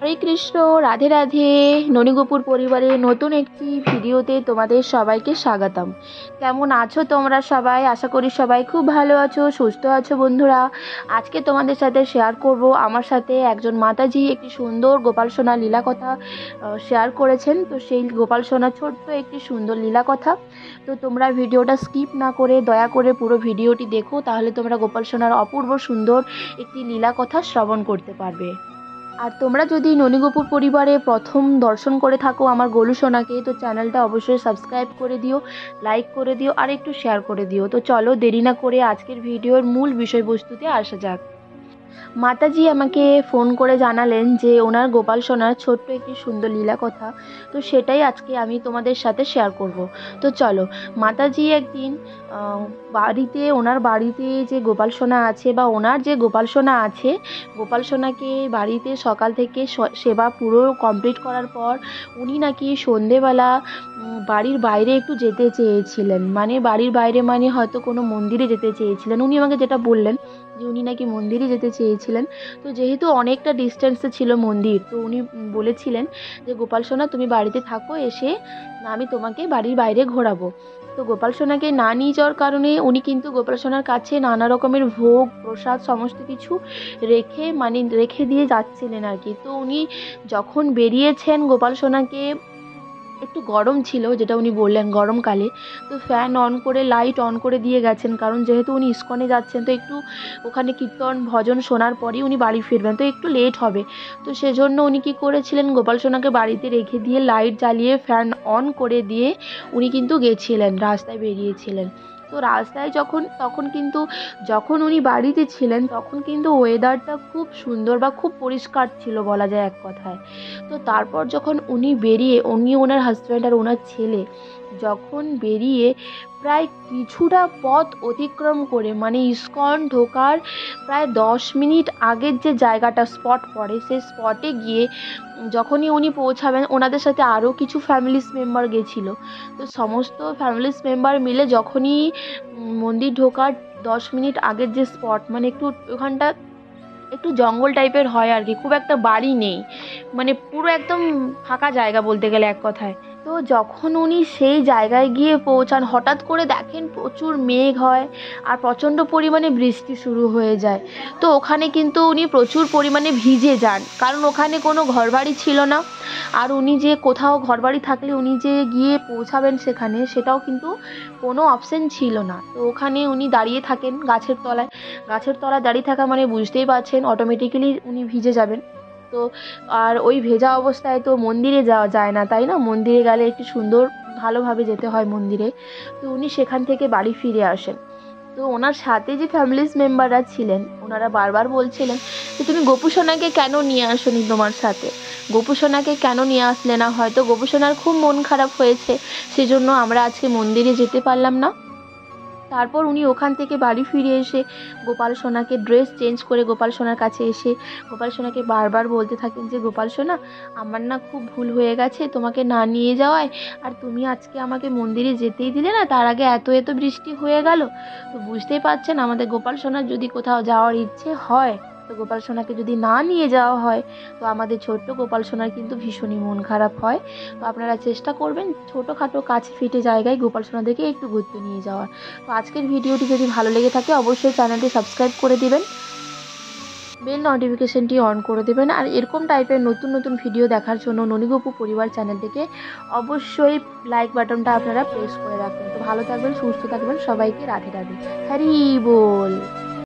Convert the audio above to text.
হরে কৃষ্ণ, রাধে রাধে। ননীগোপুর পরিবারের নতুন একটি ভিডিওতে তোমাদের সবাইকে স্বাগতম। কেমন আছো তোমরা সবাই? আশা করি সবাই খুব ভালো আছো, সুস্থ আছো। বন্ধুরা, আজকে তোমাদের সাথে শেয়ার করব, আমার সাথে একজন মাতাজি একটি সুন্দর গোপাল সোনার লীলা কথা শেয়ার করেছেন। তো সেই গোপাল সোনার ছোট্ট একটি সুন্দর লীলা কথা। তো তোমরা ভিডিওটা স্কিপ না করে দয়া করে পুরো ভিডিওটি দেখো, তাহলে তোমরা গোপাল সোনার অপূর্ব সুন্দর একটি লীলা কথা শ্রবণ করতে পারবে। আর তোমরা যদি ননীগোপুর পরিবারে প্রথম দর্শন করে থাকো আমার গোলু সোনাকে, তো চ্যানেলটা অবশ্যই সাবস্ক্রাইব করে দিও, লাইক করে দিও আর একটু শেয়ার করে দিও। তো চলো দেরি না করে আজকের ভিডিওর মূল বিষয়বস্তুতে আসা যাক। মাতাজি আমাকে ফোন করে জানালেন যে ওনার গোপাল সোনার ছোট্ট একটি সুন্দর লীলা কথা, তো সেটাই আজকে আমি তোমাদের সাথে শেয়ার করব। তো চলো, মাতাজি একদিন ওনার বাড়িতে যে গোপাল সোনা আছে বা ওনার যে গোপাল সোনা আছে, গোপাল সোনাকে বাড়িতে সকাল থেকে সেবা পুরো কমপ্লিট করার পর উনি নাকি সন্ধেবেলা বাড়ির বাইরে একটু যেতে চেয়েছিলেন। মানে বাড়ির বাইরে মানে হয়তো কোনো মন্দিরে যেতে চেয়েছিলেন। উনি আমাকে যেটা বললেন যে উনি নাকি মন্দিরে যেতে চেয়েছিলেন। তো যেহেতু অনেকটা ডিস্টেন্সে ছিল মন্দির, তো উনি বলেছিলেন যে গোপাল সোনা তুমি বাড়িতে থাকো, এসে আমি তোমাকে বাড়ির বাইরে ঘোরাবো। তো গোপাল সোনাকে না নিয়ে যাওয়ার কারণে উনি কিন্তু গোপাল সোনার কাছে নানা রকমের ভোগ প্রসাদ সমস্ত কিছু রেখে দিয়ে যাচ্ছিলেন আর কি। তো উনি যখন বেরিয়েছেন, গোপাল সোনাকে একটু গরম ছিল, যেটা উনি বললেন গরমকালে, তো ফ্যান অন করে লাইট অন করে দিয়ে গেছেন, কারণ যেহেতু উনি ইস্কনে যাচ্ছেন, তো একটু ওখানে কীর্তন ভজন শোনার পরই উনি বাড়ি ফিরবেন, তো একটু লেট হবে। তো সেজন্য উনি কী করেছিলেন, গোপাল সোনাকে বাড়িতে রেখে দিয়ে লাইট জ্বালিয়ে ফ্যান অন করে দিয়ে উনি কিন্তু গেছিলেন, রাস্তায় বেরিয়েছিলেন। তো রাস্তায় তখন কিন্তু যখন উনি বাড়িতে ছিলেন তখন কিন্তু ওয়েদারটা খুব সুন্দর বা খুব পরিষ্কার ছিল বলা যায় এক কথায়। তো তারপর যখন উনি ওনার হাজব্যান্ড আর ওনার ছেলে যখন বেরিয়ে প্রায় কিছুটা পথ অতিক্রম করে, মানে ইস্কন ঢোকার প্রায় 10 মিনিট আগের যে জায়গাটা স্পট পড়ে, সেই স্পটে গিয়ে যখনই উনি পৌঁছাবেন, ওনাদের সাথে আরও কিছু ফ্যামিলিস মেম্বার গেছিল। তো সমস্ত ফ্যামিলিস মেম্বার মিলে যখনই মন্দির ঢোকার 10 মিনিট আগের যে স্পট, মানে ওখানটা একটু জঙ্গল টাইপের হয় আর কি, খুব একটা বাড়ি নেই, মানে পুরো একদম ফাঁকা জায়গা বলতে গেলে এক কথায়। তো যখন উনি সেই জায়গায় গিয়ে পৌঁছান, হঠাৎ করে দেখেন প্রচুর মেঘ হয় আর প্রচণ্ড পরিমাণে বৃষ্টি শুরু হয়ে যায়। তো ওখানে কিন্তু উনি প্রচুর পরিমাণে ভিজে যান, কারণ ওখানে কোনো ঘরবাড়ি ছিল না। আর উনি যে কোথাও ঘরবাড়ি থাকলে উনি যে গিয়ে পৌঁছাবেন সেখানে, সেটাও কিন্তু কোনো অপশন ছিল না। তো ওখানে উনি দাঁড়িয়ে থাকেন গাছের তলায় দাঁড়িয়ে থাকা মানে বুঝতেই পারছেন অটোমেটিক্যালি উনি ভিজে যাবেন। তো আর ওই ভেজা অবস্থায় তো মন্দিরে যাওয়া যায় না, তাই না? মন্দিরে গেলে একটু সুন্দর ভালোভাবে যেতে হয় মন্দিরে। তো উনি সেখান থেকে বাড়ি ফিরে আসেন। তো ওনার সাথে যে ফ্যামিলিস মেম্বাররা ছিলেন, ওনারা বারবার বলছিলেন যে তুমি গোপু সোনাকে কেন নিয়ে আসোনি তোমার সাথে, গোপু সোনাকে কেন নিয়ে আসলে না? হয়তো গোপু সোনার খুব মন খারাপ হয়েছে, সেজন্য আমরা আজকে মন্দিরে যেতে পারলাম না। তারপর উনি ওখান থেকে বাড়ি ফিরে এসে গোপাল সোনাকে ড্রেস চেঞ্জ করে গোপাল সোনার কাছে এসে গোপাল সোনাকে বারবার বলতে থাকেন যে গোপাল সোনা, আমার না খুব ভুল হয়ে গেছে তোমাকে না নিয়ে যাওয়ায়, আর তুমি আজকে আমাকে মন্দিরে যেতেই দিলে না, তার আগে এত এত বৃষ্টি হয়ে গেল। তো বুঝতেই পারছেন আমাদের গোপাল সোনার যদি কোথাও যাওয়ার ইচ্ছে হয়, তো গোপাল সোনাকে যদি না নিয়ে যাওয়া হয়, তো আমাদের ছোট্ট গোপাল সোনার কিন্তু ভীষণই মন খারাপ হয়। তো আপনারা চেষ্টা করবেন ছোটোখাটো কাছে ফিটে জায়গায় গোপাল সোনাদেরকে একটু ঘুরতে নিয়ে যাওয়ার। তো আজকের ভিডিওটি যদি ভালো লেগে থাকে অবশ্যই চ্যানেলটি সাবস্ক্রাইব করে দিবেন, বেল নোটিফিকেশনটি অন করে দেবেন। আর এরকম টাইপের নতুন নতুন ভিডিও দেখার জন্য ননীগোপু পরিবার চ্যানেলটিকে অবশ্যই লাইক বাটনটা আপনারা প্রেস করে রাখবেন। তো ভালো থাকবেন, সুস্থ থাকবেন, সবাইকে রাধে রাধে, হরি বল।